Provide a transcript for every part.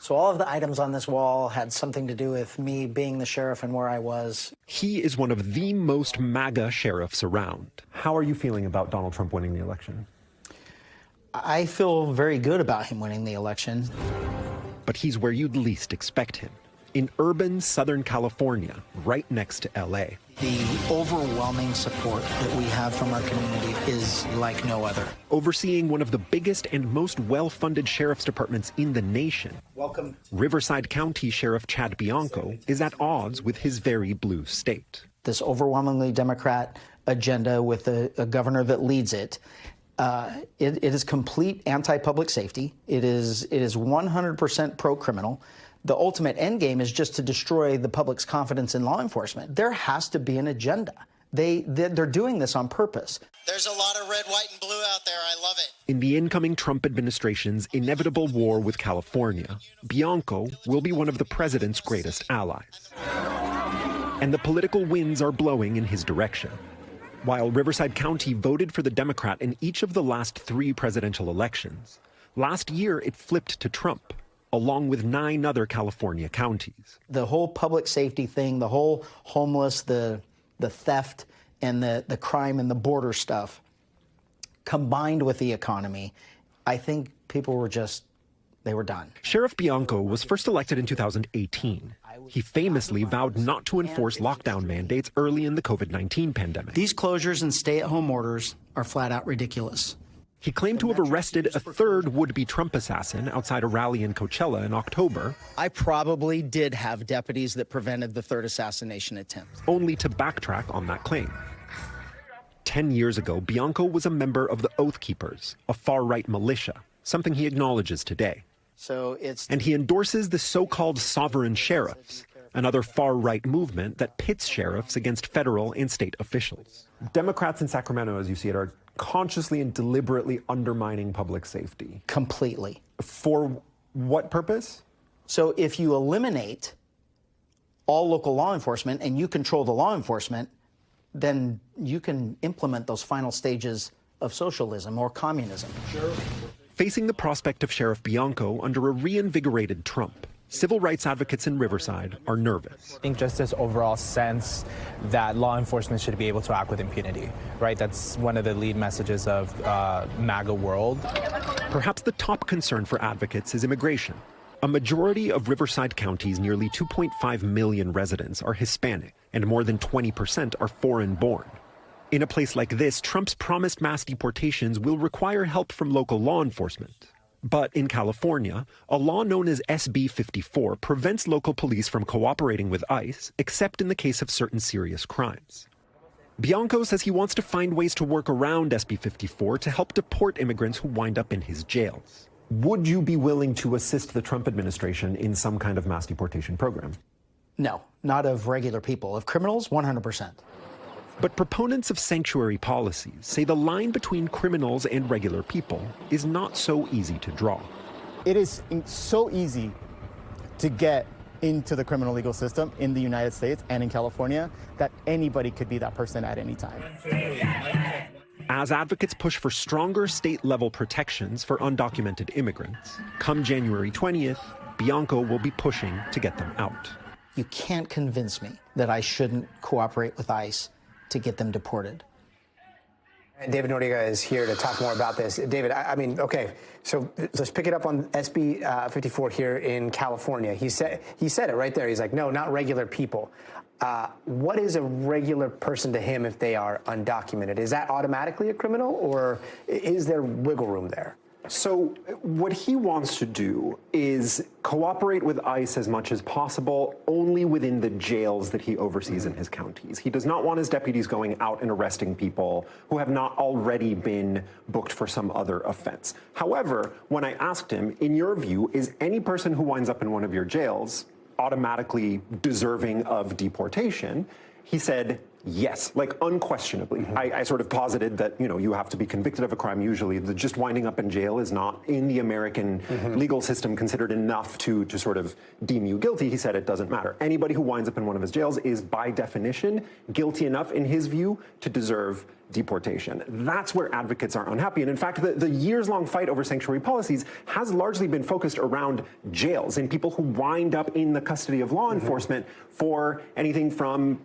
So all of the items on this wall had something to do with me being the sheriff and where I was. He is one of the most MAGA sheriffs around. How are you feeling about Donald Trump winning the election? I feel very good about him winning the election. But he's where you'd least expect him, in urban Southern California, right next to LA. The overwhelming support that we have from our community is like no other. Overseeing one of the biggest and most well-funded sheriff's departments in the nation, Welcome. Riverside County Sheriff Chad Bianco is at odds with his very blue state. This overwhelmingly Democrat agenda with a governor that leads it, it is complete anti-public safety. It is 100% pro-criminal. The ultimate end game is just to destroy the public's confidence in law enforcement. There has to be an agenda. They're doing this on purpose. There's a lot of red, white, and blue out there. I love it. In the incoming Trump administration's inevitable war with California, Bianco will be one of the president's greatest allies. And the political winds are blowing in his direction. While Riverside County voted for the Democrat in each of the last 3 presidential elections, last year it flipped to Trump, along with 9 other California counties. The whole public safety thing, the whole homeless, the theft, and the crime and the border stuff, combined with the economy, I think people were they were done. Sheriff Bianco was first elected in 2018. He famously vowed not to enforce lockdown mandates early in the COVID-19 pandemic. These closures and stay-at-home orders are flat out ridiculous. He claimed to have arrested a third would-be Trump assassin outside a rally in Coachella in October. I probably did have deputies that prevented the third assassination attempt. Only to backtrack on that claim. 10 years ago, Bianco was a member of the Oath Keepers, a far-right militia, something he acknowledges today. And he endorses the so-called sovereign sheriffs, another far-right movement that pits sheriffs against federal and state officials. Democrats in Sacramento, as you see it, are consciously and deliberately undermining public safety. Completely. For what purpose? So if you eliminate all local law enforcement and you control the law enforcement, then you can implement those final stages of socialism or communism. Sure. Facing the prospect of Sheriff Bianco under a reinvigorated Trump, civil rights advocates in Riverside are nervous. I think just this overall sense that law enforcement should be able to act with impunity, right? That's one of the lead messages of MAGA world. Perhaps the top concern for advocates is immigration. A majority of Riverside County's nearly 2.5 million residents are Hispanic, and more than 20% are foreign-born. In a place like this, Trump's promised mass deportations will require help from local law enforcement. But in California, a law known as SB 54 prevents local police from cooperating with ICE, except in the case of certain serious crimes. Bianco says he wants to find ways to work around SB 54 to help deport immigrants who wind up in his jails. Would you be willing to assist the Trump administration in some kind of mass deportation program? No, not of regular people. Of criminals, 100%. But proponents of sanctuary policies say the line between criminals and regular people is not so easy to draw. It is so easy to get into the criminal legal system in the United States and in California that anybody could be that person at any time. As advocates push for stronger state-level protections for undocumented immigrants, come January 20th, Bianco will be pushing to get them out. You can't convince me that I shouldn't cooperate with ICE to get them deported. And David Noriega is here to talk more about this. David, I mean, okay, so let's pick it up on SB 54 here in California. He said it right there. He's like, no, not regular people. What is a regular person to him if they are undocumented? Is that automatically a criminal, or is there wiggle room there? So what he wants to do is cooperate with ICE as much as possible, only within the jails that he oversees in his counties. He does not want his deputies going out and arresting people who have not already been booked for some other offense. However, when I asked him, in your view, is any person who winds up in one of your jails automatically deserving of deportation? He said, Yes, like unquestionably. I sort of posited that, you have to be convicted of a crime usually. Just winding up in jail is not in the American legal system considered enough to sort of deem you guilty. He said it doesn't matter. Anybody who winds up in one of his jails is by definition guilty enough in his view to deserve deportation. That's where advocates are unhappy. And in fact, the years-long fight over sanctuary policies has largely been focused around jails and people who wind up in the custody of law enforcement for anything from,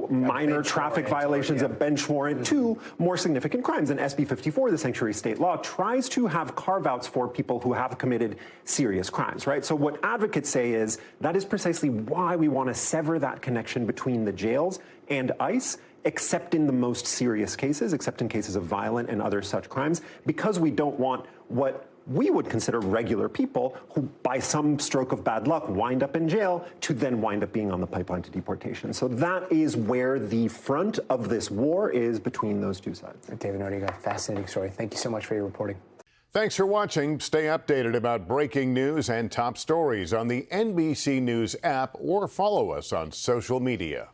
minor traffic violations, a bench warrant, to more significant crimes. And SB 54, the sanctuary state law, tries to have carve-outs for people who have committed serious crimes, right? So what advocates say is that is precisely why we want to sever that connection between the jails and ICE, except in the most serious cases, except in cases of violent and other such crimes, because we don't want what we would consider regular people who, by some stroke of bad luck, wind up in jail to then wind up being on the pipeline to deportation. So that is where the front of this war is between those two sides. David Noriega, fascinating story. Thank you so much for your reporting. Thanks for watching. Stay updated about breaking news and top stories on the NBC News app or follow us on social media.